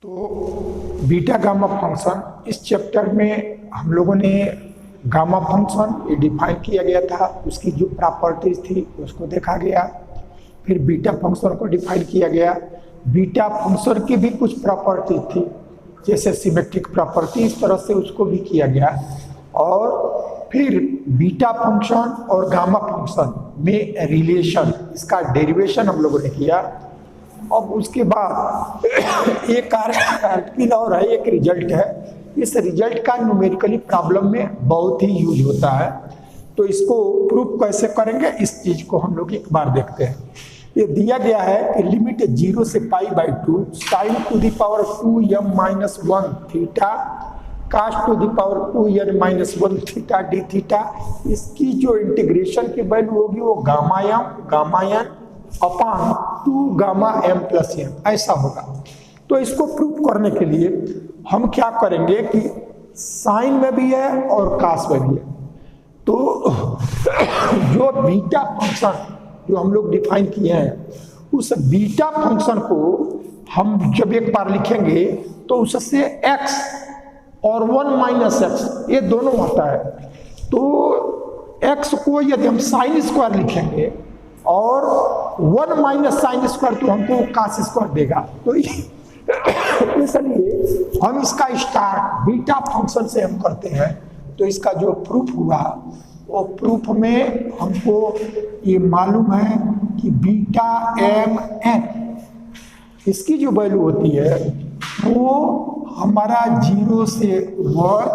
तो beta gamma function इस chapter में हम लोगों ने गामा फंक्शन ये डिफाइन किया गया था, उसकी जो प्रॉपर्टीज थी उसको देखा गया। फिर बीटा फंक्शन को डिफाइन किया गया। बीटा फंक्शन की भी कुछ प्रॉपर्टी थी जैसे सिमेट्रिक प्रॉपर्टी, इस तरह से उसको भी किया गया। और फिर बीटा फंक्शन और गामा फंक्शन में रिलेशन, इसका डेरिवेशन हम लोगों ने किया। अब उसके बाद एक आर्टिकल और है, एक रिजल्ट है। इस रिजल्ट का न्यूमेरिकली प्रॉब्लम में बहुत ही यूज होता है, तो इसको प्रूफ कैसे करेंगे इस चीज को हम लोग एक बार देखते हैं। ये दिया गया है कि लिमिट 0 से π/2 sin to the power 2m-1 theta cos to the power 2n-1 theta d theta, इसकी जो इंटीग्रेशन की वैल्यू होगी वो gamma n upon 2 gamma m plus n ऐसा होगा। तो इसको प्रूव करने के लिए हम क्या करेंगे कि साइन में भी है और कास में भी है। तो जो बीटा फंक्शन जो हम लोग डिफाइन किए हैं, उस बीटा फंक्शन को हम जब एक बार लिखेंगे तो उससे x और 1 - x ये दोनों होता है। तो x को यदि हम साइन स्क्वायर लिखेंगे और 1 - साइन स्क्वायर तो हमको कास स्क्वायर देगा। तो इसलिए हम इसका स्टार्ट बीटा फंक्शन से हम करते हैं। तो इसका जो प्रूफ हुआ वो प्रूफ में हमको ये मालूम है कि बीटा m(n) इसकी जो वैल्यू होती है वो हमारा 0 से 1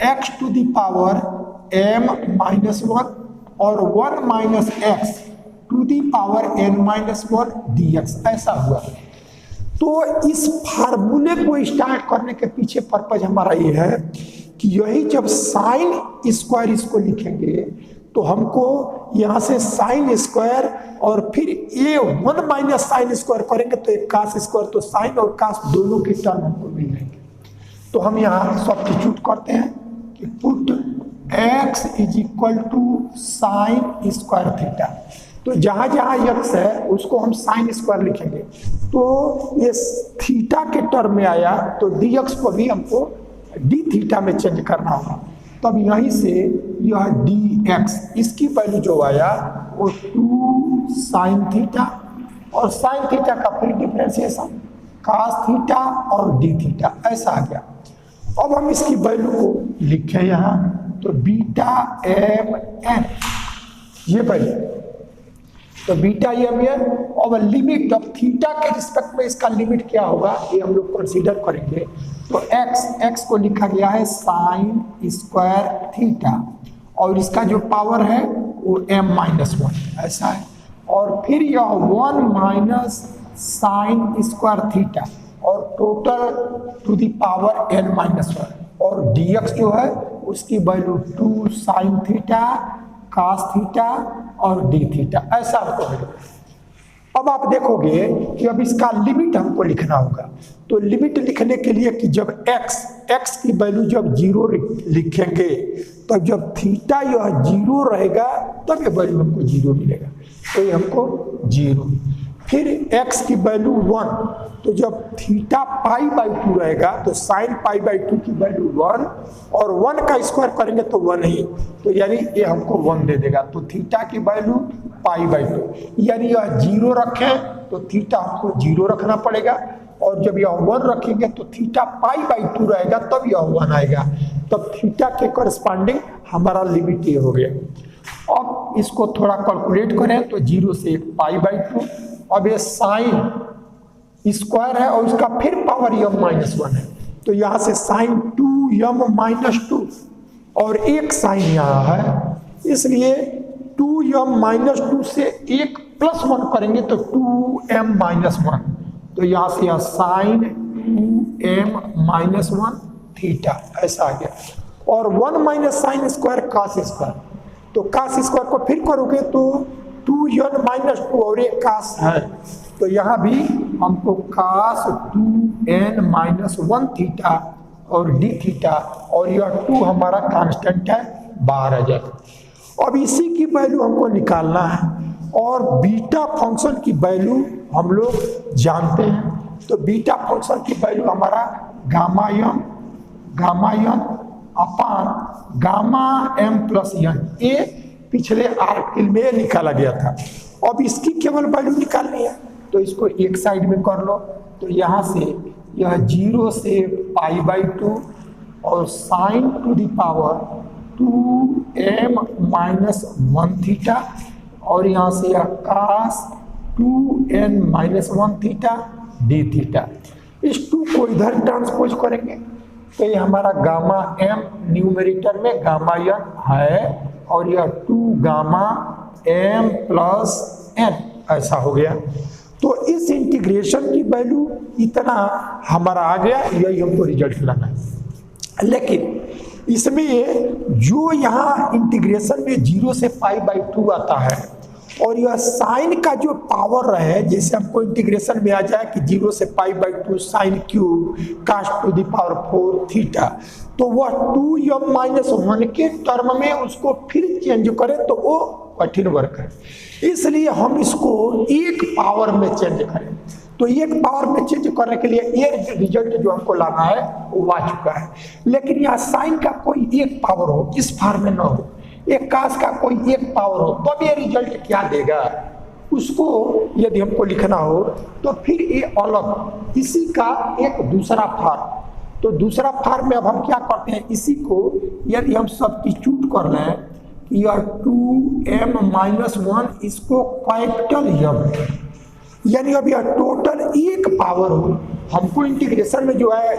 x to the power m-1 और 1 - x to the power n-1 dx ऐसा हुआ। तो इस फार्मूले को स्टार्ट करने के पीछे पर्पज हमारा ये है कि यही जब साइन स्क्वायर इसको लिखेंगे तो हमको यहाँ से साइन स्क्वायर और फिर ये 1 - साइन स्क्वायर करेंगे तो एक कास स्क्वायर, तो साइन और कास दोनों के टर्म हमको मिल जाएंगे। तो हम यहाँ सब्स्टिट्यूट करते हैं कि put x = sign square theta. तो जहाँ जहाँ x है उसको हम साइन स्क्वायर लिखेंगे। तो ये थीटा के टर्म में आया तो dx को भी हमको d थीटा में चेंज करना होगा। तब यहीं से यह dx इसकी वैल्यू जो आया वो 2 साइन थीटा और साइन थीटा का फिर डिफरेंशिएशन cos थीटा और d थीटा ऐसा आ गया। अब हम इसकी वैल्यू को लिखें यहाँ, तो बीटा m(n) ये वैल्यू, तो बीटा m(n) और लिमिट ऑफ थीटा के रिस्पेक्ट में इसका लिमिट क्या होगा ये हम लोग कंसीडर करेंगे। तो x को लिखा गया है साइन स्क्वायर थीटा और इसका जो पावर है वो m-1 ऐसा है। और फिर यह 1 - साइन स्क्वायर थीटा और total two the power n-1 और dx जो है उसकी value 2 sine theta cos theta और d थीटा ऐसा आपको मिलेगा। अब आप देखोगे कि अब इसका लिमिट हमको लिखना होगा। तो लिमिट लिखने के लिए कि जब x की वैल्यू जब 0 लिखेंगे तब तो जब थीटा यह 0 रहेगा तब ये वैल्यू हमको 0 मिलेगा, तो ये हमको 0। फिर x की वैल्यू 1, तो जब थीटा π/2 रहेगा तो साइन π/2 की वैल्यू 1 और 1 का स्क्वायर करेंगे तो 1 ही, तो यानी ये हमको 1 दे देगा। तो थीटा की वैल्यू π/2, यानी यह 0 रखें तो थीटा हमको 0 रखना पड़ेगा और जब यह 1 रखेंगे तो थीटा π/2 रहेगा तब यह 1 आएगा। तब थीटा के करस्पॉन्डिंग हमारा लिमिट ये हो गया। अब इसको थोड़ा कैलकुलेट करें तो 0 से π/2, अब ये साइन स्क्वायर है और उसका फिर पावर m-1 है, तो यहाँ से साइन 2m-2 और एक साइन यहाँ है, इसलिए 2m-2 से एक +1 करेंगे तो 2m-1, तो यहाँ से यह साइन 2m-1 थीटा ऐसा आ गया। और 1 - साइन स्क्वायर cos स्क्वायर, तो cos स्क्वायर को फिर करोगे तो 2n-2 और एक cos है, तो यहाँ भी हमको cos 2n-1 थीटा और d थीटा और यह 2 हमारा कांस्टेंट है बाहर आ जाएगा। अब इसी की वैल्यू हमको निकालना है और बीटा फंक्शन की वैल्यू हम लोग जानते हैं तो बीटा फंक्शन की वैल्यू हमारा गामा एन अपान गामा एम प्लस एन, ये पिछले आर्टिकल में निकाला गया था। अब इसकी केवल वैल्यू निकालनी है, तो इसको एक साइड में कर लो। तो यहाँ से यह 0 से π/2 और sign to the power 2m - 1 theta, और यहाँ से यह cos 2n - 1 theta d theta. इस 2 को इधर ट्रांसपोज करेंगे तो ये हमारा गामा m न्यूमरेटर में गामा n है, और यह 2 गामा m प्लस n ऐसा हो गया। तो इस इंटीग्रेशन की वैल्यू इतना हमारा आ गया, यही हमको रिजल्ट लाना है। लेकिन इसमें जो यहाँ इंटीग्रेशन में 0 से π/2 आता है, और यह साइन का जो पावर है, जैसे हमको इंटीग्रेशन में आ जाए कि 0 से π/2 sine cube cos to the power 4 theta, तो वह 2m - 1 के टर्म में उसको फिर चेंज करें तो वो कठिन वर्क है। इसलिए हम इसको एक पावर में चेंज करें। तो एक पावर में चेंज करने के लिए ये रिजल्ट जो हमको लाना है वो आ चुका है। लेकिन यहाँ साइन का कोई एक पावर हो, इस फार्म में न हो, एक कास का कोई एक पावर हो, तो अब ये रिजल्ट क्या देगा, उसको यदि हमको लिखना हो तो फिर ये अलग इसी का एक दूसरा फार्म। तो दूसरा फार्म में अब हम क्या करते हैं, इसी को यदि हम सब्स्टिट्यूट कर लें, यह 2m - 1 इसको कैपिटल m, यानी अब यह टोटल एक पावर हो, हमको इंटीग्रेशन में जो है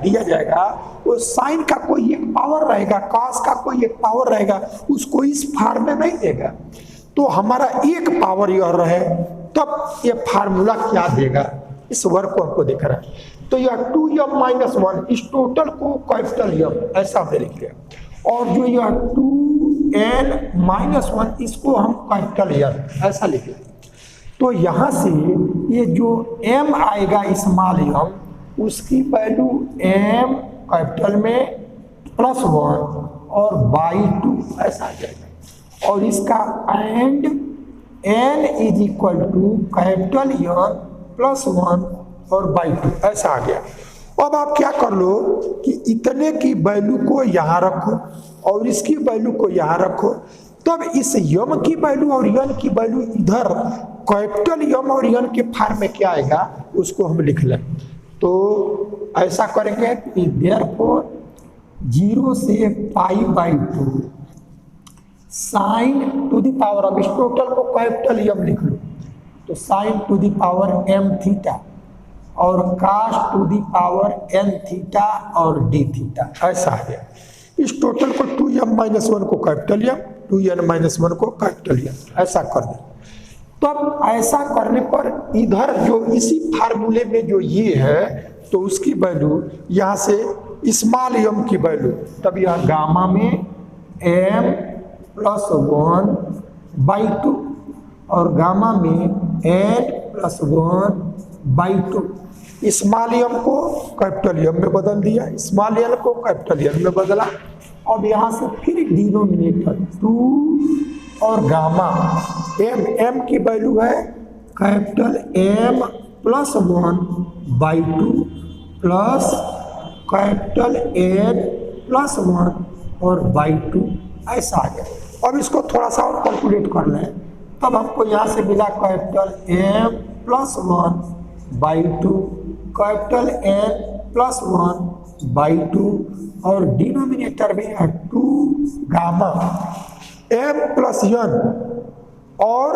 दिया जाएगा वो साइन का कोई एक पावर रहेगा, कॉस का कोई एक पावर रहेगा, उसको इस फार्म में नहीं देगा। तो हमारा एक पावर यह रहे, तब ये फार्मूला क्या देगा, इस वर्क को हमको देख रहा है। तो यह 2m - 1 इस टोटल को कैपिटल m ऐसा हमने लिख लिया, और जो यह 2n - 1 इसको हम कैपिटल m ऐसा लिख लिया। तो यहाँ से ये जो m आएगा स्मॉल m, उसकी वैल्यू m कैपिटल में +1 और /2 ऐसा आ जाएगा, और इसका एंड n = कैपिटल M +1 और /2 ऐसा आ गया। अब आप क्या कर लो कि इतने की वैल्यू को यहाँ रखो और इसकी वैल्यू को यहाँ रखो, तब इस यम की वैल्यू और यन की वैल्यू इधर कैपिटल यम और यन के फार्म में क्या आएगा उसको हम लिख लें। तो ऐसा करेंगे कि देयरफॉर 0 से π/2 साइन टू द पावर, अब इस टोटल को कैपिटल यम लिख लो, तो sine to the power m theta और cos to the power n theta और d थीटा ऐसा है। इस टोटल को 2m - 1 को कैपिटल m, 2n - 1 को कैपिटल m ऐसा कर दें। तब ऐसा करने पर इधर जो इसी फार्मूले में जो ये है, तो उसकी वैल्यू यहाँ से स्मॉल m की वैल्यू, तब यह गामा में m +1/2 और गामा में n +1/2। स्मॉल m को कैपिटल m में बदल दिया, स्मॉल n को कैपिटल m में बदला। अब यहाँ से फिर डिनोमिनेटर 2 और गामा m की वैल्यू है capital M +1/2 plus capital N +1 और /2 ऐसा आ गया। अब इसको थोड़ा सा और कैलकुलेट कर लें, तब हमको यहाँ से मिला कैपिटल M +1/2 कैपिटल N +1/2 और डिनोमिनेटर में है 2 गामा M + n और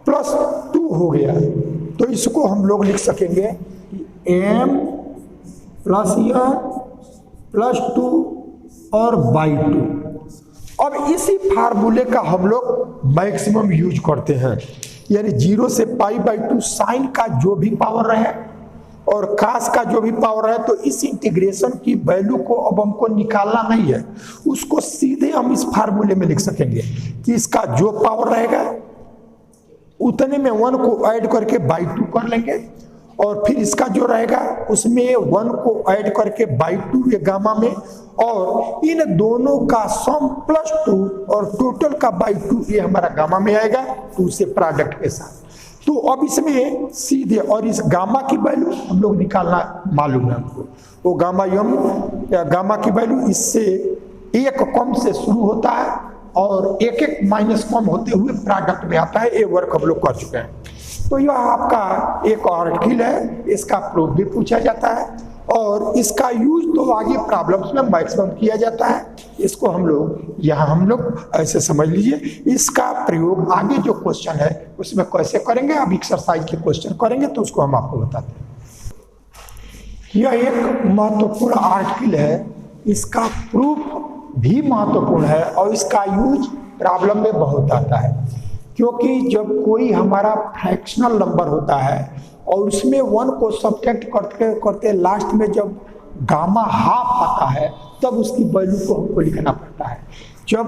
+2 हो गया। तो इसको हम लोग लिख सकेंगे कि M + n +2 और /2। अब इसी फार्मूले का हम लोग मैक्सिमम यूज करते हैं, यानी 0 से π/2 साइन का जो भी पावर रहे और कास का जो भी पावर है, तो इस इंटीग्रेशन की वैल्यू को अब हमको निकालना नहीं है, उसको सीधे हम इस फार्मूले में लिख सकेंगे कि इसका जो पावर रहेगा उतने में 1 को ऐड करके /2 कर लेंगे, और फिर इसका जो रहेगा उसमें 1 को ऐड करके /2 ये गामा में, और इन दोनों का सम +2 और टोटल का /2 ये हमारा गामा में आएगा 2 से प्रोडक्ट के साथ। तो अब इसमें सीधे, और इस गामा की वैल्यू हम लोग निकालना मालूम है हमको, वो गामा यम या गामा की वैल्यू इससे एक कम से शुरू होता है और एक एक माइनस कम होते हुए प्रोडक्ट में आता है। ये वर्क हम लोग कर चुके हैं। तो यह आपका एक आर्टिकल है, इसका प्रूफ भी पूछा जाता है और इसका यूज तो आगे प्रॉब्लम्स में मैक्सिमम किया जाता है। इसको हम लोग ऐसे समझ लीजिए, इसका प्रयोग आगे जो क्वेश्चन है उसमें कैसे करेंगे, अब एक्सरसाइज के क्वेश्चन करेंगे तो उसको हम आपको बताते हैं। यह एक महत्वपूर्ण आर्टिकल है, इसका प्रूफ भी महत्वपूर्ण है और इसका यूज प्रॉब्लम में बहुत आता है, क्योंकि जब कोई हमारा फ्रैक्शनल नंबर होता है और उसमें 1 को सब्ट्रैक्ट करते करते लास्ट में जब गामा हाफ आता है तब उसकी वैल्यू को हमको लिखना पड़ता है। जब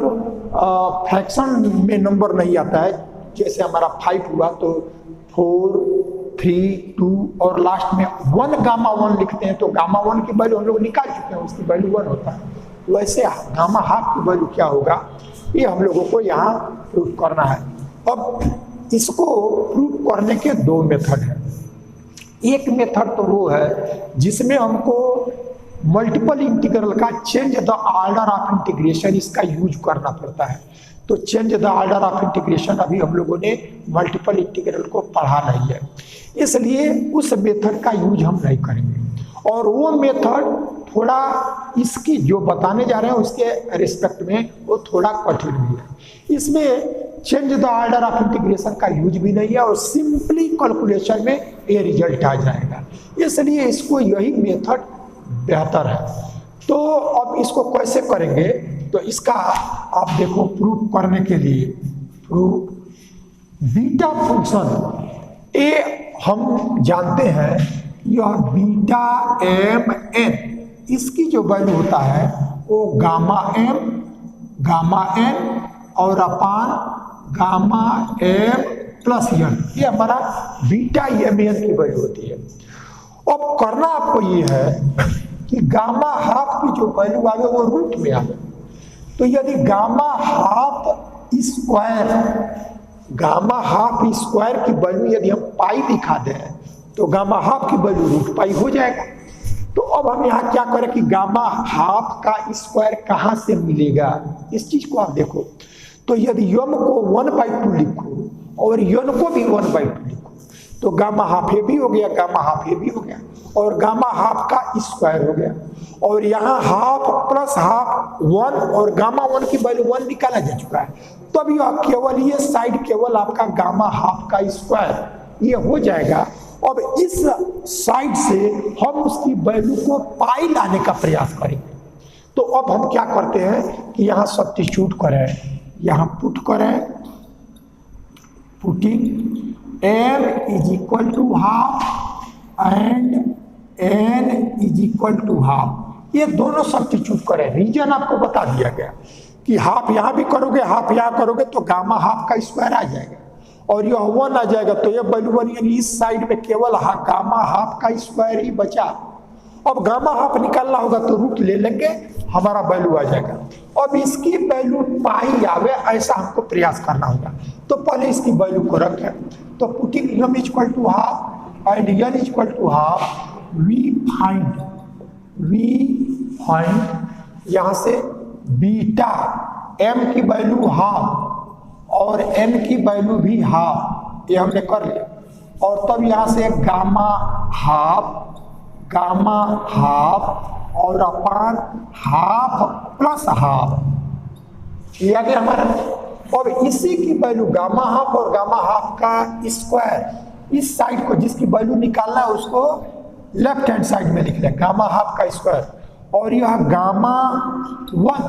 फ्रैक्शन में नंबर नहीं आता है, जैसे हमारा 5 हुआ तो 4, 3, 2 और लास्ट में 1 गामा 1 लिखते हैं तो गामा 1 की वैल्यू हम लोग निकाल चुके हैं, उसकी वैल्यू 1 होता है। वैसे गामा हाफ की वैल्यू क्या होगा ये हम लोगों को यहाँ प्रूफ करना है। अब इसको प्रूफ करने के 2 मेथड हैं। एक मेथड तो वो है जिसमें हमको मल्टीपल इंटीग्रल का change the order of integration इसका यूज करना पड़ता है। तो change the order of integration अभी हम लोगों ने मल्टीपल इंटीग्रल को पढ़ा नहीं है, इसलिए उस मेथड का यूज हम नहीं करेंगे। और वो मेथड थोड़ा इसकी जो बताने जा रहे हैं उसके रिस्पेक्ट में वो थोड़ा कठिन भी है। इसमें change the order of integration का यूज भी नहीं है और सिंपली कैलकुलेशन में ये रिजल्ट आ जाएगा, इसलिए इसको यही मेथड बेहतर है। तो अब इसको कैसे करेंगे, तो इसका आप देखो प्रूफ करने के लिए प्रूफ बीटा फंक्शन ए हम जानते हैं, यह बीटा एम एन इसकी जो वैल्यू होता है वो गामा एन और अपान गामा एम प्लस एन, ये हमारा बीटा एम एन की वैल्यू होती है। अब करना आपको ये है कि गामा हाफ की जो वैल्यू आवे वो रूट में आवे। तो यदि गामा हाफ स्क्वायर की वैल्यू यदि हम पाई दिखा दें तो गामा हाफ की वैल्यू रूट पाई हो जाएगा। तो अब हम यहाँ क्या करें कि गामा हाफ का स्क्वायर कहाँ से मिलेगा, इस चीज को आप देखो। तो यदि यम को 1/2 लिखो और यन को भी 1/2 लिखो तो गामा हाफ ये भी हो गया, गामा हाफ ये भी हो गया और गामा हाफ का स्क्वायर हो गया। और यहाँ हाफ प्लस हाफ 1 और गामा 1 की वैल्यू 1 निकाला जा चुका है। तो अब यह केवल ये साइड केवल आपका गामा हाफ का स्क्वायर ये हो जाएगा। अब इस साइड से हम उसकी वैल्यू को पाई लाने का प्रयास करेंगे। तो अब हम क्या करते हैं कि यहाँ सब्स्टिट्यूट करें, यहाँ पुट करें, putting m is equal to half and n is equal to half, ये दोनों सब्स्टिट्यूट करें। रीजन आपको बता दिया गया कि हाफ यहाँ भी करोगे हाफ यहाँ करोगे तो गामा हाफ का स्क्वायर आ जाएगा और यह 1 आ जाएगा। तो यह वैल्यू 1 यानी इस साइड में केवल गामा हाफ का स्क्वायर ही बचा। अब गामा हाफ निकालना होगा तो रूट ले लेंगे, हमारा वैल्यू आ जाएगा। अब इसकी वैल्यू पाई आवे ऐसा हमको प्रयास करना होगा। तो पहले इसकी वैल्यू को रखें, तो putting m is equal to half and n is equal to half, we find यहाँ से बीटा m की वैल्यू हाफ और n की वैल्यू भी हाफ, ये हमने कर लिया। और तब यहाँ से गामा हाफ और अपान हाफ प्लस हाफ, ये आ गया हमारा। और इसी की वैल्यू गामा हाफ और गामा हाफ का स्क्वायर, इस साइड को जिसकी वैल्यू निकालना है उसको लेफ्ट हैंड साइड में लिख लें, गामा हाफ का स्क्वायर। और यह गामा 1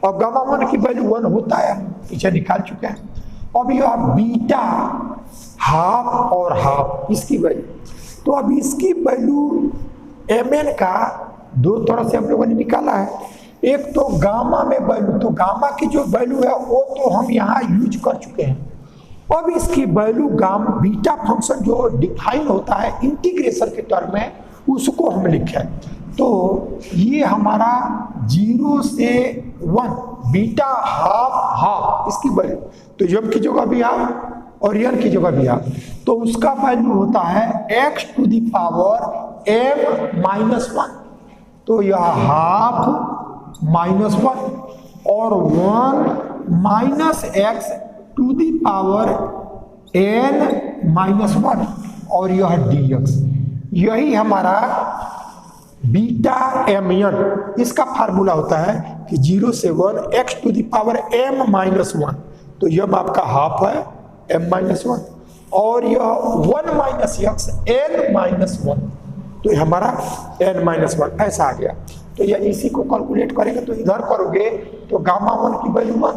और गामा 1 की वैल्यू 1 होता है, पीछे निकाल चुके हैं। अब यह बीटा हाफ और हाफ इसकी वैल्यू, तो अब इसकी वैल्यू mn का 2 तरह से हम लोगों ने निकाला है। एक तो गामा में वैल्यू, तो गामा की जो वैल्यू है वो तो हम यहाँ यूज कर चुके हैं। अब इसकी वैल्यू गामा बीटा फंक्शन जो डिफाइन होता है इंटीग्रेशन के टर्म में उसको हम लिखें। तो ये हमारा 0 से 1 बीटा हाफ इसकी वैल्यू, तो जब की जगह भी आप और n की जगह दिया, तो उसका वैल्यू होता है x to the power m minus 1। तो यह हाफ माइनस 1 और 1 minus X to the power n minus 1 और यह dx, यही हमारा बीटा एम एन। इसका फार्मूला होता है कि 0 से 1 x to the power m minus 1, तो यह आपका हाफ है m माइनस 1 और यह 1 माइनस एक्स n माइनस 1, तो यह हमारा n माइनस 1 ऐसा आ गया। तो यह इसी को कैलकुलेट करेंगे तो इधर करोगे तो गामा 1 की वैल्यू 1,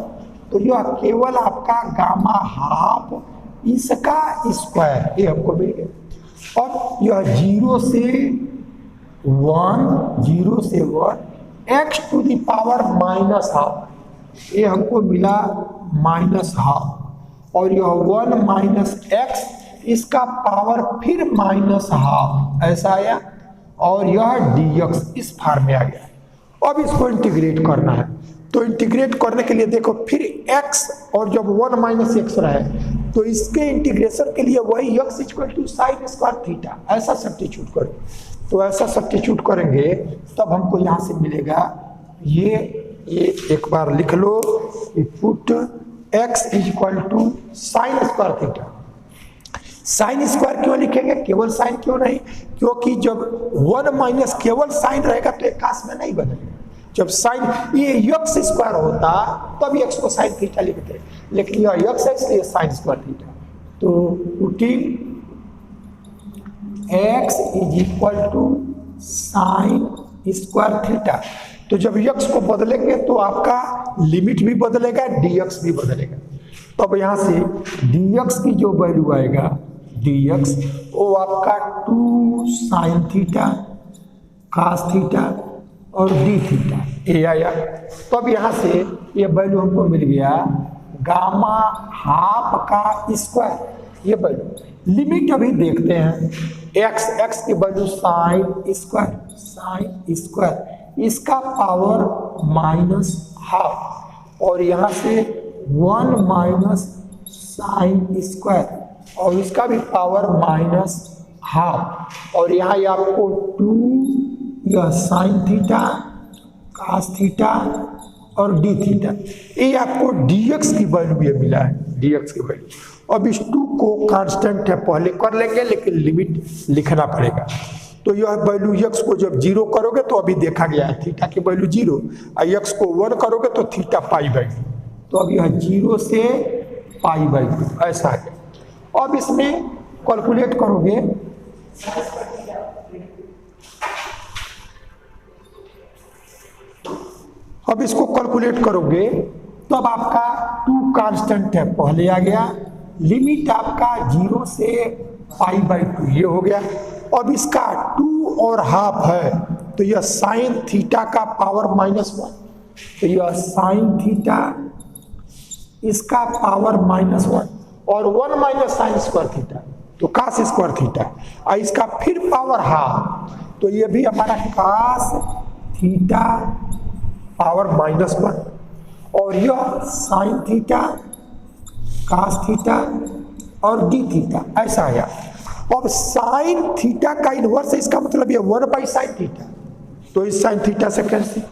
तो यह केवल आपका गामा हाफ इसका स्क्वायर ये हमको मिल गया। अब यह 0 से 1 x to the power minus half, ये हमको मिला माइनस हाफ, और यह 1 माइनस एक्स इसका पावर फिर माइनस हाफ ऐसा आया, और यह dx इस फॉर्म में आ गया। अब इसको इंटीग्रेट करना है, तो इंटीग्रेट करने के लिए देखो फिर x और जब 1 माइनस एक्स रहे तो इसके इंटीग्रेशन के लिए वही x equal to sine square theta ऐसा सब्स्टिट्यूट करो। तो ऐसा सब्स्टिट्यूट करेंगे तब हमको यहाँ से मिलेगा ये एक बार लिख लो, put x equal to sine square theta. Sine square क्यों लिखेंगे, केवल साइन क्यों नहीं, क्योंकि जब 1 माइनस केवल साइन रहेगा तो एकास में नहीं बदलेगा। जब साइन ये x स्क्वायर होता तब x को साइन थीटा लिखते, लेकिन यह x है इसलिए साइन स्क्वायर थीटा। तो putting x is equal to sine square theta, तो जब x को बदलेंगे तो आपका लिमिट भी बदलेगा, dx भी बदलेगा। तब यहाँ से dx की जो वैल्यू आएगा dx वो आपका 2 साइन थीटा cos थीटा और d थीटा ये आया। तब यहाँ से ये वैल्यू हमको मिल गया गामा हाफ का स्क्वायर, ये वैल्यू। लिमिट अभी देखते हैं, x की वैल्यू साइन स्क्वायर इसका पावर माइनस हाफ, और यहाँ से 1 माइनस साइन स्क्वायर और इसका भी पावर माइनस हाफ, और यहाँ ये आपको 2 यह साइन थीटा cos थीटा और d थीटा, ये आपको dx की वैल्यू ये मिला है, dx की वैल्यू। अब इस 2 को कांस्टेंट है पहले कर लेंगे, लेकिन लिमिट लिखना पड़ेगा। तो यह वैल्यू x को जब 0 करोगे तो अभी देखा गया है थीटा की वैल्यू 0, और x को 1 करोगे तो थीटा पाई बाई, तो अब यह 0 से पाई बाई 2 ऐसा है। अब इसमें कैलकुलेट करोगे अब इसको कैलकुलेट करोगे तब आपका 2 कांस्टेंट है पहले आ गया, लिमिट आपका 0 से पाई बाई 2 ये हो गया। अब इसका 2 और हाफ है तो यह साइन थीटा का पावर माइनस 1, तो यह साइन थीटा इसका पावर माइनस 1 और 1 माइनस साइन स्क्वायर थीटा तो cos स्क्वायर थीटा, और इसका फिर पावर हाफ, तो ये भी हमारा cos थीटा पावर माइनस 1, और यह साइन थीटा cos थीटा और d थीटा ऐसा आया। अब साइन थीटा का इनवर्स है, इसका मतलब ये 1 बाई साइन थीटा, तो इस साइन थीटा से कैंसिल,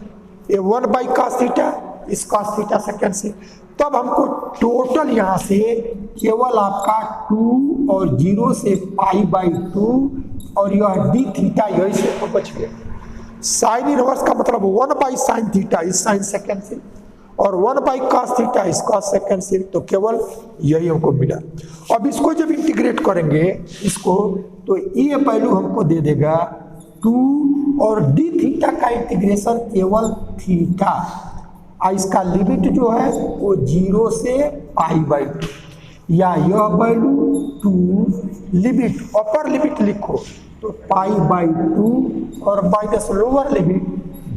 ये 1 बाई cos थीटा इस cos थीटा से कैंसिल। तब हमको टोटल यहाँ से केवल आपका 2 और 0 से पाई बाई 2 और यह d थीटा यही से तो बच गया। साइन इनवर्स का मतलब 1 बाई साइन थीटा इस साइन से कैंसिल और 1 बाई cos थीटा इस cos से कैंसिल, तो केवल यही हमको मिला। अब इसको जब इंटीग्रेट करेंगे इसको तो ये वैल्यू हमको दे देगा 2 और d थीटा का इंटीग्रेशन केवल थीटा, इसका लिमिट जो है वो 0 से पाई बाई 2, या यह वैल्यू 2 लिमिट अपर लिमिट लिखो तो पाई बाई 2 और माइनस लोअर लिमिट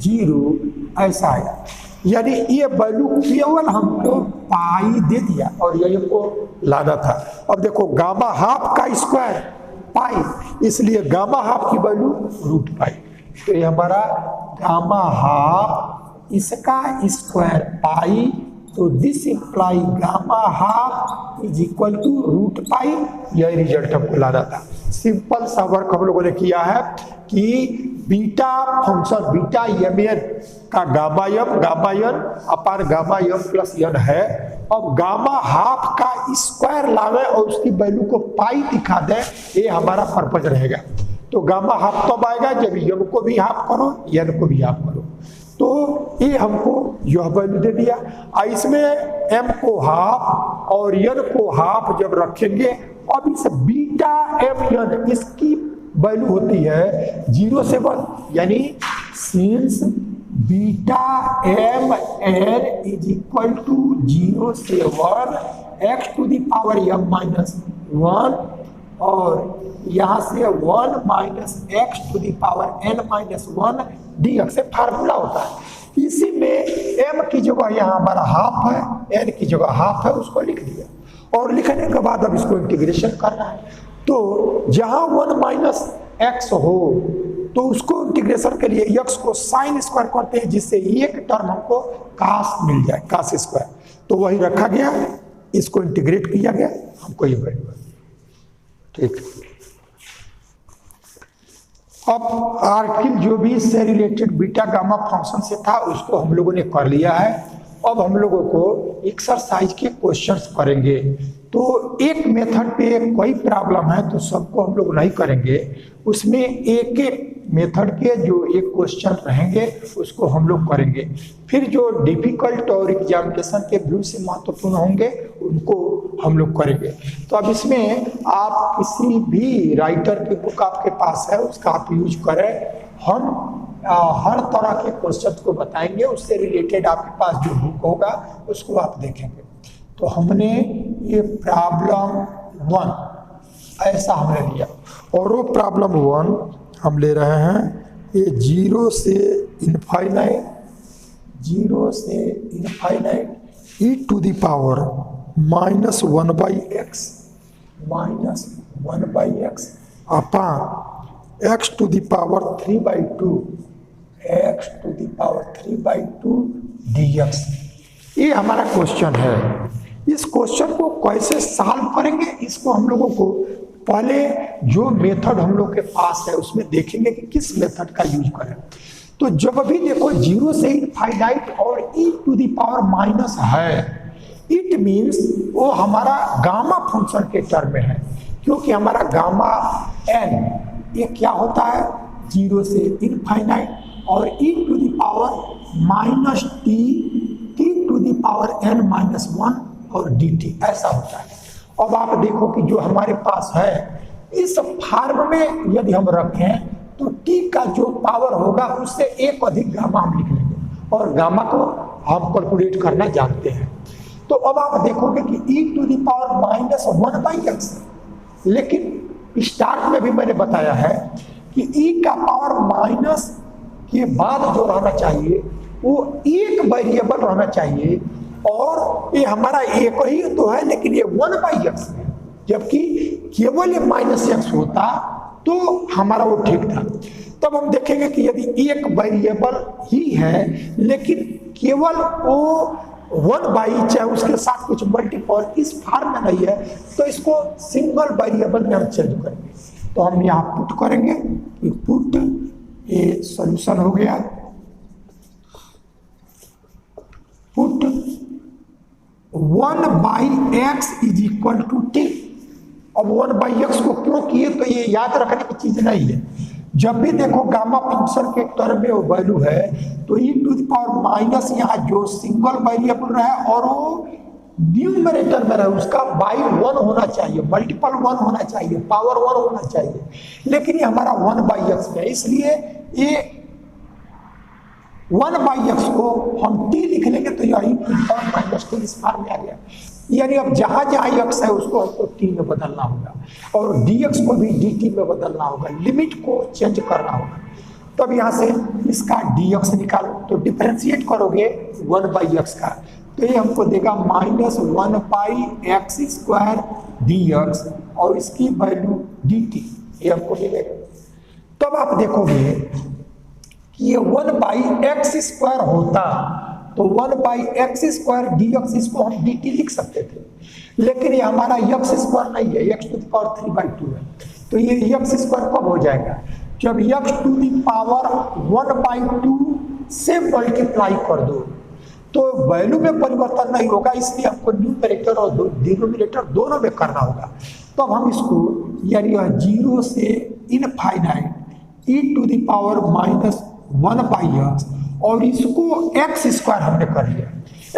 0 ऐसा है। यानी ये वैल्यू केवल हमको पाई दे दिया और यही हमको लाना था। अब देखो गामा हाफ का स्क्वायर पाई, इसलिए गामा हाफ की वैल्यू रूट पाई, तो ये हमारा गामा हाफ इसका स्क्वायर पाई तो this imply gamma half is equal to root pi, यह रिजल्ट हमको लाना था। सिंपल सा वर्क हम लोगों ने किया है कि beta function beta M N का gamma N upon gamma M plus N है। अब गामा हाफ का स्क्वायर लावे और उसकी वैल्यू को पाई दिखा दे, ये हमारा पर्पज रहेगा। तो गामा हाफ तब आएगा जब एम को भी हाफ करो एन को भी हाफ करो। तो ये हमको यह वैल्यू दे दिया। इसमें m को हाफ और n को हाफ जब रखेंगे, अब इस बीटा एम एन इसकी वैल्यू होती है 0 से 1, यानी since beta M N is equal to 0 से 1 x to the power m minus 1 और यहां से 1 minus X to the power n minus 1 dx से फार्मूला होता है। इसी में m की जगह यहाँ हमारा हाफ है, n की जगह हाफ है, उसको लिख दिया और लिखने के बाद अब इसको इंटीग्रेशन करना है। तो जहां 1 माइनस एक्स हो तो उसको इंटीग्रेशन के लिए x को साइन स्क्वायर करते हैं, जिससे एक टर्म हमको कास मिल जाए, कास स्क्वायर। तो वही रखा गया, इसको इंटीग्रेट किया गया, हमको ये वैल्यू। ठीक, अब आर्टिकल जो भी इससे रिलेटेड बीटा गामा फंक्शन से था उसको हम लोगों ने कर लिया है। अब हम लोगों को एक्सरसाइज के क्वेश्चंस करेंगे। तो एक मेथड पे कोई प्रॉब्लम है तो सबको हम लोग नहीं करेंगे, उसमें एक एक मेथड के जो एक क्वेश्चन रहेंगे उसको हम लोग करेंगे। फिर जो डिफिकल्ट और एग्जामिनेशन के व्यू से महत्वपूर्ण होंगे उनको हम लोग करेंगे। तो अब इसमें आप किसी भी राइटर की बुक आपके पास है उसका आप यूज करें। हम हर तरह के क्वेश्चन को बताएंगे, उससे रिलेटेड आपके पास जो बुक होगा उसको आप देखेंगे। तो हमने ये प्रॉब्लम 1 ऐसा हमने लिया और वो प्रॉब्लम 1 हम ले रहे हैं ये 0 से infinite e to the power minus 1/x upon x to the power 3/2 dx। ये हमारा क्वेश्चन है। इस क्वेश्चन को कैसे सॉल्व करेंगे, इसको हम लोगों को पहले जो मेथड हम लोग के पास है उसमें देखेंगे कि किस मेथड का यूज करें। तो जब भी देखो 0 से इनफाइनाइट और e to the power minus है, इट मीन्स वो हमारा गामा फंक्शन के टर्म में है, क्योंकि हमारा गामा n ये क्या होता है 0 से इनफाइनाइट और e to the power minus t to the power n minus 1 और dt ऐसा होता है। अब आप देखो कि जो हमारे पास है इस फॉर्म में यदि हम रखें तो t का जो पावर होगा उससे एक अधिक गामा हम लिख लेंगे और गामा को हम कैलकुलेट करना जानते हैं। तो अब आप देखोगे कि e to the power minus 1/x, लेकिन स्टार्ट में भी मैंने बताया है कि e का पावर माइनस के बाद जो रहना चाहिए वो एक वेरिएबल रहना चाहिए, और ये हमारा एक ही तो है लेकिन ये 1/x है, जबकि केवल ये माइनस एक्स होता तो हमारा वो ठीक था। तब हम देखेंगे कि यदि एक वेरिएबल ही है लेकिन केवल वो 1/, चाहे उसके साथ कुछ मल्टीपल इस फॉर्म में नहीं है, तो इसको सिंगल वेरिएबल में हम चेंज करेंगे। तो हम यहाँ पुट करेंगे, पुट ये सॉल्यूशन हो गया, put 1/x is equal to t। अब 1/x को क्यों किए, तो ये याद रखने की चीज नहीं है। जब भी देखो गामा फंक्शन के टर्म में वो वैल्यू है तो e to the power minus यहाँ जो सिंगल वेरिएबल रहे और वो न्यूमरेटर में रहे उसका बाई 1 होना चाहिए, मल्टीपल 1 होना चाहिए, पावर 1 होना चाहिए, लेकिन ये हमारा 1/x में, इसलिए ये 1/x को हम t लिख लेंगे तो यही माइनस 2 इस फॉर्म में आ गया। यानी अब जहां जहां x है उसको हमको t में बदलना होगा और dx को भी dt में बदलना होगा, लिमिट को चेंज करना होगा। तब यहां से इसका dx निकालो तो डिफरेंशिएट करोगे 1/x का, तो ये हमको देगा माइनस 1/x² dx और इसकी वैल्यू dt ये हमको मिलेगा। तब आप देखोगे कि ये 1/x² होता तो 1/x² dx इसको हम dt लिख सकते थे, लेकिन ये हमारा x² नहीं है, x⁴ है। तो ये x² कब हो जाएगा? जब x⁴ से मल्टीप्लाई कर दो, तो वैल्यू में परिवर्तन नहीं होगा, इसलिए हमको न्यूमरेटर और डिनोमिनेटर दोनों में करना होगा। तब हम इसको यानी 0 से इनफाइनाइट e⁻⁻1/x और इसको x² हमने कर लिया।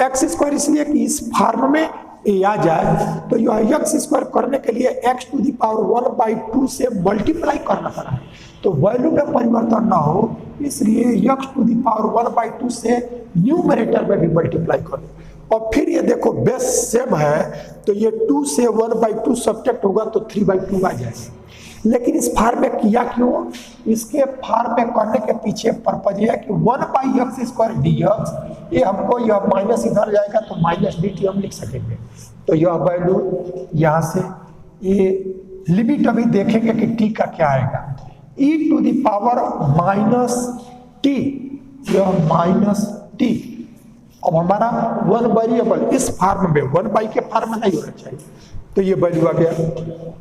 x² इसलिए कि इस फॉर्म में ये आ जाए, तो यह x² करने के लिए x⁴ से मल्टीप्लाई करना पड़ा है, तो वैल्यू में परिवर्तन ना हो, इसलिए x⁴ से न्यूमरेटर में भी मल्टीप्लाई कर दो। और फिर ये देखो बेस सेम है, तो ये 2 से 1/2 सब्ट्रैक्ट होगा तो 3/2 आ जाएगा। लेकिन इस फार्म में किया क्यों? इसके फार्म में करने के पीछे पर्पज है कि 1/x² dx, ये हमको यह माइनस इधर जाएगा तो -dt हम लिख सकेंगे। तो यह वैल्यू यहाँ से ये लिमिट अभी देखेंगे कि t का क्या आएगा, e⁻−t, यह -t। अब हमारा 1 वेरिएबल इस फॉर्म में 1/, के फॉर्म में नहीं होना चाहिए, तो ये वैल्यू आ गया।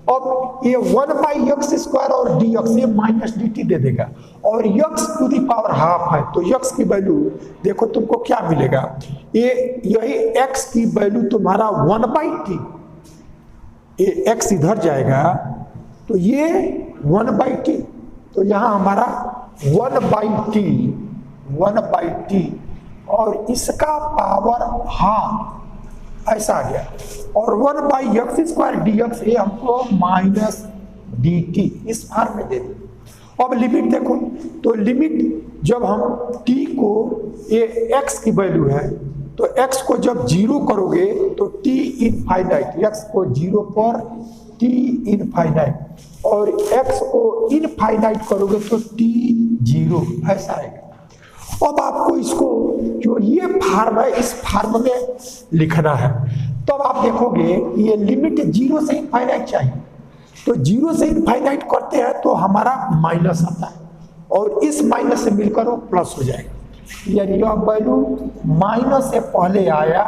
अब ये 1/x² और dx ये -dt दे देगा, और x⁻½ है, तो x की वैल्यू देखो तुमको क्या मिलेगा, ये यही x की वैल्यू तुम्हारा 1/t, ये x इधर जाएगा तो ये 1/t, तो यहाँ हमारा 1/t और इसका पावर हाफ ऐसा आ गया, और 1/x² dx ये हमको -dt इस फॉर्म में दे दी। अब लिमिट देखो, तो लिमिट जब हम t को, ये x की वैल्यू है, तो x को जब 0 करोगे तो t इनफाइनाइट, x को 0 पर t इनफाइनाइट, और x को इनफाइनाइट करोगे तो t 0 ऐसा आएगा। अब आपको इसको जो ये फॉर्म है इस फॉर्म में लिखना है, तब तो आप देखोगे ये लिमिट 0 से इनफाइनाइट चाहिए, तो 0 से इनफाइनाइट करते हैं तो हमारा माइनस आता है, और इस माइनस से मिलकर वो प्लस हो जाएगा, यानी यह वैल्यू माइनस से पहले आया,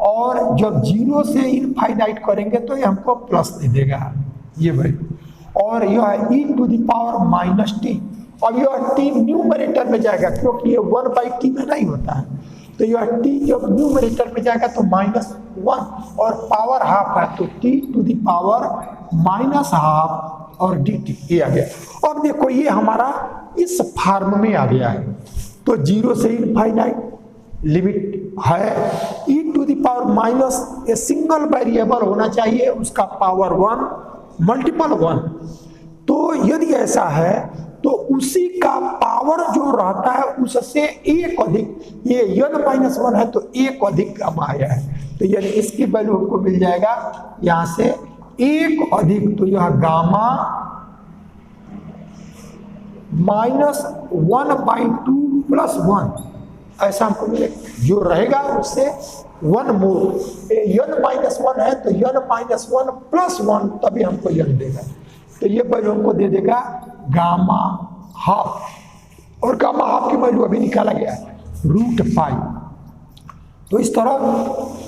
और जब 0 से इनफाइनाइट करेंगे तो ये हमको प्लस दे देगा ये वैल्यू, और यह e⁻−t, अब यह t न्यूमरेटर में जाएगा, क्योंकि ये 1/t में नहीं होता है, तो यह t जब न्यूमरेटर में जाएगा तो -1, और पावर हाफ है तो t⁻−½ और dt ये आ गया। अब देखो ये हमारा इस फॉर्म में आ गया है, तो 0 से इनफाइनाइट लिमिट है, e⁻, ये सिंगल वेरिएबल होना चाहिए, उसका पावर 1 मल्टीपल 1, तो यदि ऐसा है तो उसी का पावर जो रहता है उससे एक अधिक, ये n-1 है तो एक अधिक गामा आया है, तो यानी इसकी वैल्यू हमको मिल जाएगा यहां से एक अधिक, तो यह गामा -1/2 + 1 ऐसा हमको मिलेगा, जो रहेगा उससे 1 मोर, n-1 है तो n-1 + 1 तभी हमको n देगा, तो ये वैल्यू हमको दे देगा गामा हाफ, और गामा हाफ की वैल्यू अभी निकाला गया है √π। तो इस तरह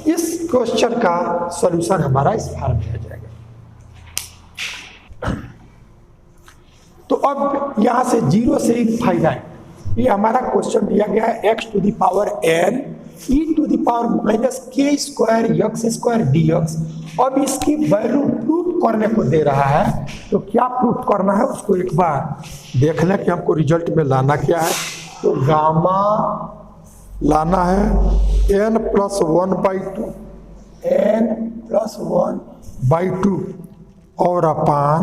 इस क्वेश्चन का सॉल्यूशन हमारा इस फॉर्म में आ जाएगा। तो अब यहां से 0 से इनफाइनाइट, ये हमारा क्वेश्चन दिया गया है x⁻n e⁻k² dx। अब इसकी वैल्यू प्रूफ करने को दे रहा है, तो क्या प्रूफ करना है उसको एक बार देख लें कि हमको रिजल्ट में लाना क्या है। तो गामा लाना है n+1/2, n+1/2 और अपान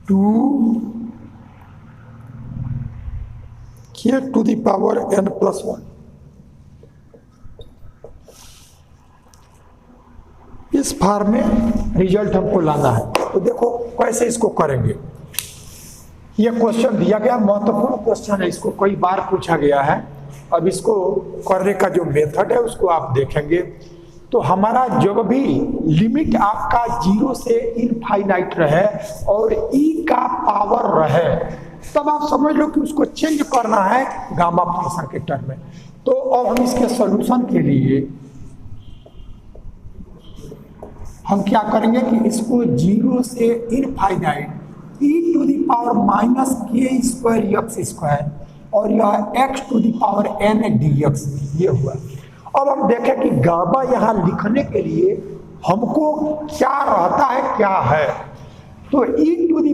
2 k⁻n+1। इस फॉर्म में रिजल्ट हमको लाना है, तो देखो कैसे इसको करेंगे। ये क्वेश्चन दिया गया, महत्वपूर्ण क्वेश्चन है, इसको कई बार पूछा गया है। अब इसको करने का जो मेथड है उसको आप देखेंगे। तो हमारा जब भी लिमिट आपका 0 से इनफाइनाइट रहे और e का पावर रहे, तब आप समझ लो कि उसको चेंज करना है गामा फंक्शन के टर्म में। तो अब हम इसके सॉल्यूशन के लिए हम क्या करेंगे कि इसको 0 से इनफाइनाइट e⁻⁻k² और यह x⁻n⁷ ये हुआ। अब हम देखें कि गामा यहाँ लिखने के लिए हमको क्या रहता है, क्या है। तो e⁻⁻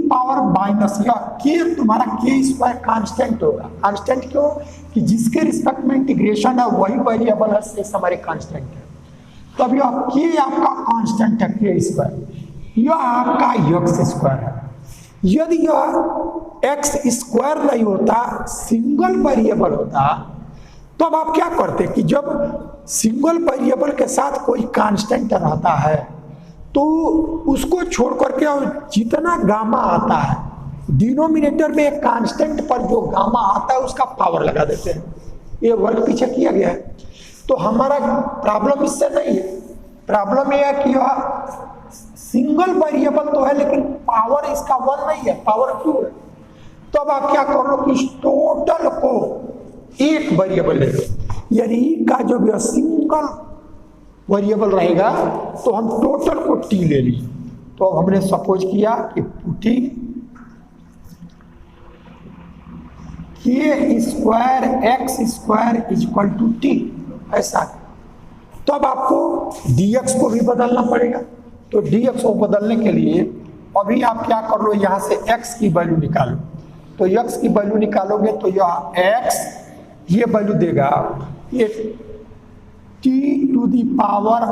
या k तुम्हारा k² कांस्टेंट होगा। कांस्टेंट क्यों? कि जिसके रिस्पेक्ट में इंटीग्रेशन है वही वेरिएबल है, शेष हमारे कांस्टेंट है। तब यह k आपका कांस्टेंट है k², यह आपका x² है। यदि यह x² नहीं होता, सिंगल वेरिएबल होता, तब आप क्या करते कि जब सिंगल वेरिएबल के साथ कोई कांस्टेंट रहता है तो उसको छोड़ करके और जितना गामा आता है डिनोमिनेटर में एक कांस्टेंट पर जो गामा आता है उसका पावर लगा देते हैं। ये वर्क पीछे किया गया है। तो हमारा प्रॉब्लम इससे नहीं है, प्रॉब्लम यह है कि यह सिंगल वेरिएबल तो है लेकिन पावर इसका 1 नहीं है, पावर 2 है। तो अब आप क्या कर लो कि इस टोटल को एक वेरिएबल ले लो, यानी का जो भी सिंगल वेरिएबल रहेगा तो हम टोटल को t ले ली। तो अब हमने सपोज किया कि पुटिंग k² x² t, ऐसा। तो अब आपको dx को भी बदलना पड़ेगा। तो dx को बदलने के लिए अभी आप क्या कर लो, यहाँ से x की वैल्यू निकालो। तो x की वैल्यू निकालोगे तो यह x ये वैल्यू देगा ये t⁻½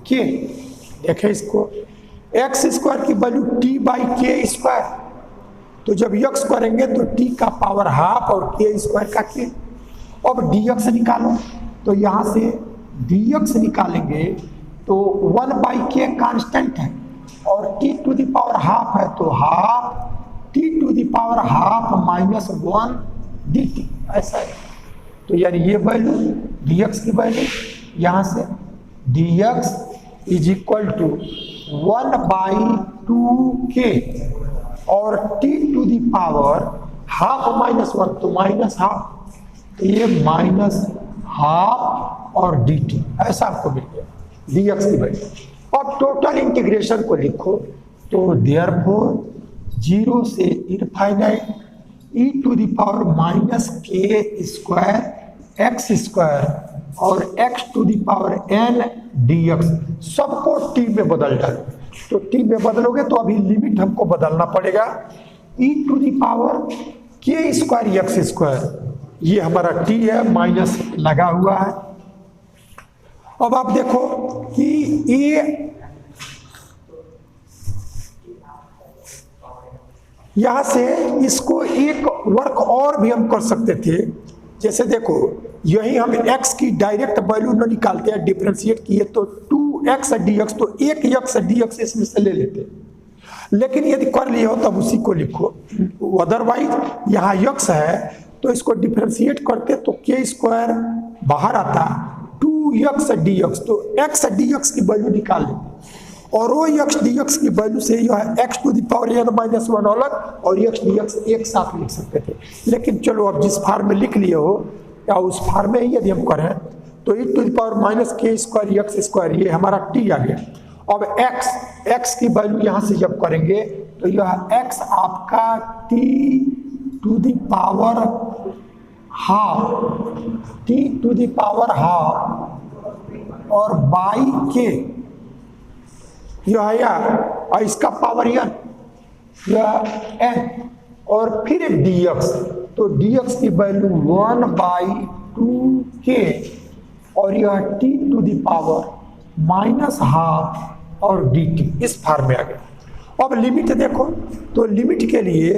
k। देखें इसको, x² की वैल्यू t/k²। तो जब x करेंगे तो t का पावर हाफ और k² का k। अब dx निकालो, तो यहाँ से dx निकालेंगे तो 1/k कांस्टेंट है और t⁻½ है तो हाफ t⁻½ -1 dt, ऐसा है। तो यानी ये वैल्यू dx की वैल्यू यहाँ से dx = 1/2k और t⁻½ -1 तो -½ तो ये -½ और dt, ऐसा आपको मिल गया dx की वैल्यू। अब टोटल इंटीग्रेशन को लिखो तो देयरफॉर 0 से इनफाइनाइट e⁻⁻k² x² और x⁻n dx सबको t में बदल डालो। तो t में बदलोगे तो अभी लिमिट हमको बदलना पड़ेगा। e⁻k² x², ये हमारा t है, माइनस लगा हुआ है। अब आप देखो कि ये यहां से इसको एक वर्क और भी हम कर सकते थे। जैसे देखो यही हम x की डायरेक्ट वैल्यू न निकालते हैं, डिफरेंशिएट किए तो 2x dx, तो एक x dx इसमें से ले लेते। लेकिन यदि कर लिए हो तब उसी को लिखो, अदरवाइज यहाँ x है तो इसको डिफरेंशिएट करते तो k² बाहर आता, 2x dx, तो x dx की वैल्यू निकाल लेते और वो x dx की वैल्यू से यह x⁻n-1 अलग और x dx एक साथ लिख सकते थे। लेकिन चलो अब जिस फार्म में लिख लिए हो या उस फार्म में ही यदि हम करें तो e⁻−k² x², ये हमारा t आ गया। अब x की वैल्यू यहाँ से जब करेंगे तो यह x आपका t⁻½ और बाई k यह या और इसका पावर n और फिर dx, तो dx की वैल्यू 1/2k और यह t⁻⁻½ और dt, इस फॉर्म में आ गया। अब लिमिट देखो, तो लिमिट के लिए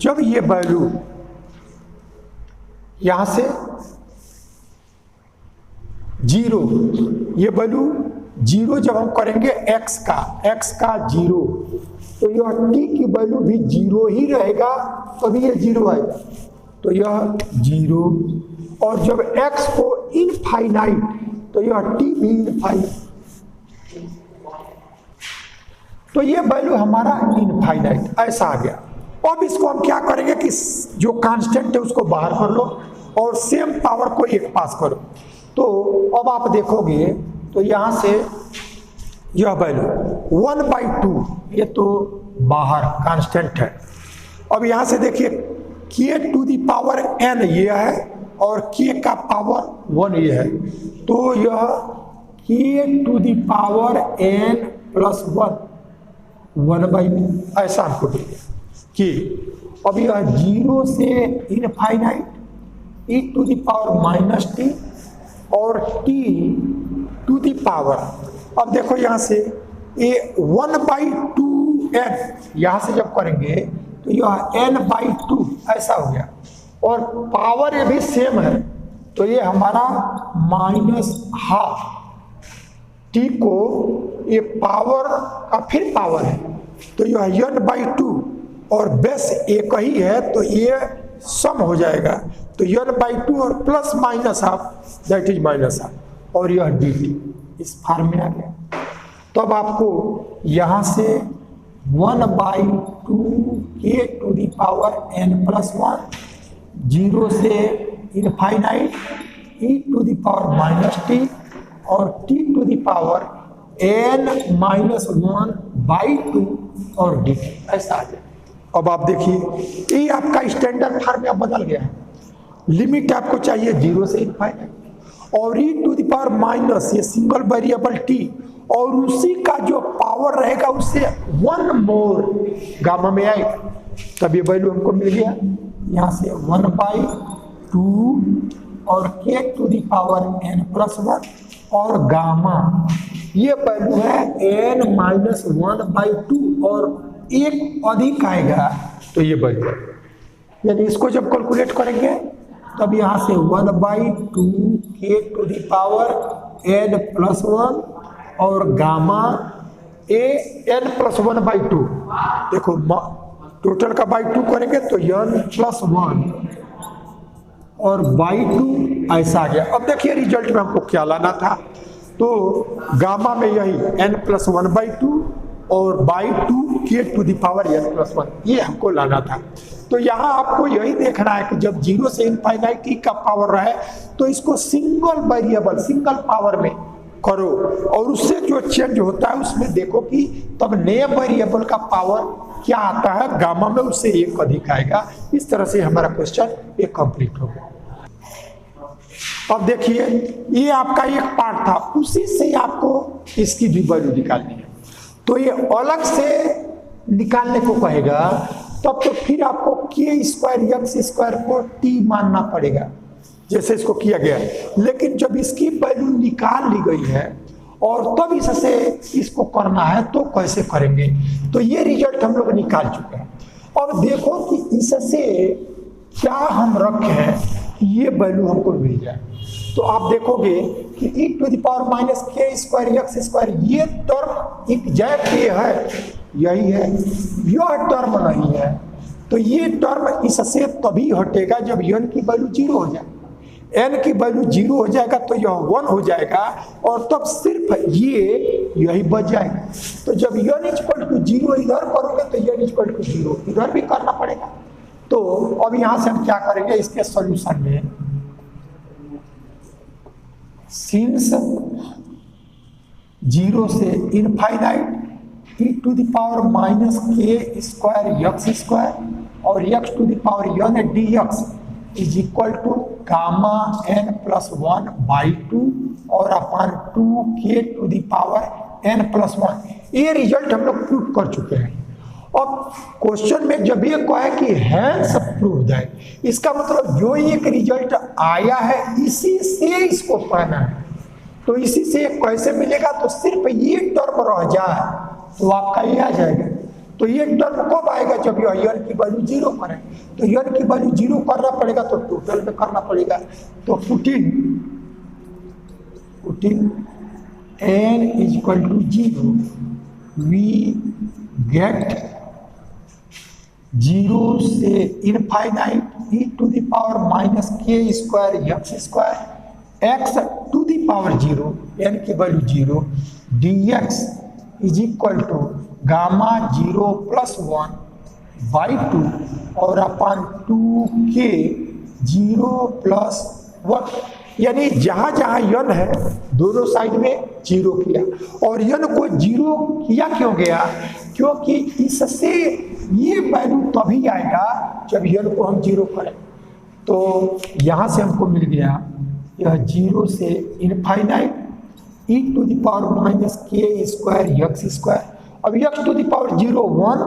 जब ये वैल्यू यहां से 0, ये वैल्यू 0 जब हम करेंगे x का 0, तो यह t की वैल्यू भी 0 ही रहेगा, तभी ये 0 आएगा। तो यह 0 और जब x को इनफाइनाइट तो यह t भी इनफाइनाइट, तो ये वैल्यू हमारा इनफाइनाइट ऐसा आ गया। अब इसको हम क्या करेंगे कि जो कांस्टेंट है उसको बाहर कर लो और सेम पावर को एक पास करो। तो अब आप देखोगे तो यहाँ से यह वैल्यू 1/2 ये तो बाहर कांस्टेंट है। अब यहाँ से देखिए k⁴n ये है और k का पावर 1 ये है, तो यह k⁴n + 1/2 ऐसा हमको दिया कि अब यह 0 से इनफाइनाइट e⁻⁻t और t⁻। अब देखो यहाँ से ये 1/2n यहाँ से जब करेंगे तो यह n/2 ऐसा हो गया और पावर ये भी सेम है, तो ये हमारा -½ t को ये पावर का फिर पावर है, तो यह n/2 और बेस एक ही है तो ये सम हो जाएगा, तो n/2 और +-½ दैट इज -½ और यह dt इस फॉर्म में आ गया। तो अब आपको यहाँ से 1/2 k⁴n + 1 0 से इनफाइनाइट e⁻⁻t और t⁻n-1/2 और dt ऐसा आ जाए। अब आप देखिए ये आपका स्टैंडर्ड फॉर्म में बदल गया है। लिमिट आपको चाहिए 0 से इनफाइनाइट और e⁻- ये सिंगल वेरिएबल t और उसी का जो पावर रहेगा उससे 1 मोर गामा में आएगा, तब ये वैल्यू हमको मिल गया। यहाँ से 1/2 और k⁴n + 1 और गामा ये वैल्यू है n-1/2 और एक अधिक आएगा तो ये वैल्यू, यानी इसको जब कैलकुलेट करेंगे तब यहाँ से 1/2 k⁴n + 1 और गामा n + 1/2 देखो टोटल का /2 करेंगे तो n + 1 और /2 ऐसा आ गया। अब देखिए रिजल्ट में हमको क्या लाना था, तो गामा में यही n + 1/2 और /2 k⁴n + 1 ये हमको लाना था। तो यहाँ आपको यही देखना है कि जब 0 से इनफाइनाइट का पावर रहे तो इसको सिंगल वेरिएबल सिंगल पावर में करो और उससे जो चेंज होता है उसमें देखो कि तब नए वेरिएबल का पावर क्या आता है, गामा में उससे एक अधिक आएगा। इस तरह से हमारा क्वेश्चन एक कंप्लीट हो गया। अब देखिए ये आपका एक पार्ट था, उसी से आपको इसकी भी वैल्यू निकालनी है, तो ये अलग से निकालने को कहेगा तब तो फिर आपको k² को t मानना पड़ेगा जैसे इसको किया गया है। लेकिन जब इसकी वैल्यू निकाल ली गई है और तब इससे इसको करना है तो कैसे करेंगे, तो ये रिजल्ट हम लोग निकाल चुके हैं। अब देखो कि इससे क्या हम रखे हैं कि ये वैल्यू हमको मिल जाए, तो आप देखोगे कि e⁻k² ये टर्म एग्जैक्ट ये है, यही है, यह टर्म नहीं है, तो ये टर्म इससे तभी हटेगा जब n की वैल्यू 0 हो जाए। n की वैल्यू 0 हो जाएगा तो यह 1 हो जाएगा और तब सिर्फ यही बच जाएगा। तो जब n = 0 इधर करोगे तो n = 0 इधर भी करना पड़ेगा। तो अब यहाँ से हम क्या करेंगे, इसके सॉल्यूशन में सिंस 0 से इनफाइनाइट e⁻⁻k² x² और x⁻n dx is equal to gamma n + 1/2 और अपान 2 k⁻n + 1। ये रिजल्ट हम लोग प्रूव कर चुके हैं। अब क्वेश्चन में जब ये कहा है कि हैंस प्रूव्ड है, इसका मतलब जो एक रिजल्ट आया है इसी से इसको पाना है। तो इसी से कैसे मिलेगा, तो सिर्फ ये टर्म रह जाए तो आपका ये आ जाएगा। तो ये टर्म कब आएगा, जब यह n की वैल्यू 0 करें, तो n की वैल्यू 0 करना पड़ेगा तो टोटल में करना पड़ेगा। तो पुटिंग n = 0 वी गेट 0 से इनफाइनाइट e⁻⁻k² x⁻0 n की value 0 dx is equal to gamma 0 + 1 by 2 और अपान 2k 0 प्लस 1, यानी जहां जहां यन है दोनों साइड में 0 किया। और यन को 0 किया क्यों गया? क्योंकि इससे ये वैल्यू तभी आएगा जब यन को हम 0 करें। तो यहां से हमको मिल गया यह 0 से infinite e to the power minus k square x square, अब x to the power 0 1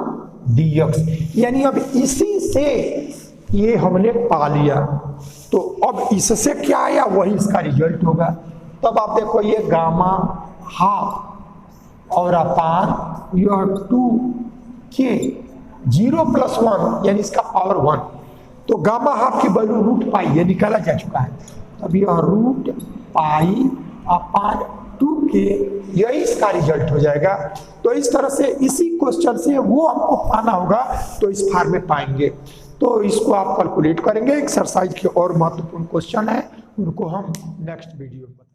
dx, यानी अब इसी से ये हमने पा लिया। तो अब इससे क्या आया वही इसका रिजल्ट होगा। तब आप देखो ये गामा हाफ और अपान यह 2k 0 प्लस 1 यानी इसका पावर 1, तो गामा हाफ की वैल्यू रूट पाई ये निकाला जा चुका है। तब यह रूट पाई अपान 2k यही इसका रिजल्ट हो जाएगा। तो इस तरह से इसी क्वेश्चन से वो हमको पाना होगा तो इस फार्म में पाएंगे। तो इसको आप कैलकुलेट करेंगे। एक्सरसाइज के और महत्वपूर्ण क्वेश्चन है उनको हम नेक्स्ट वीडियो में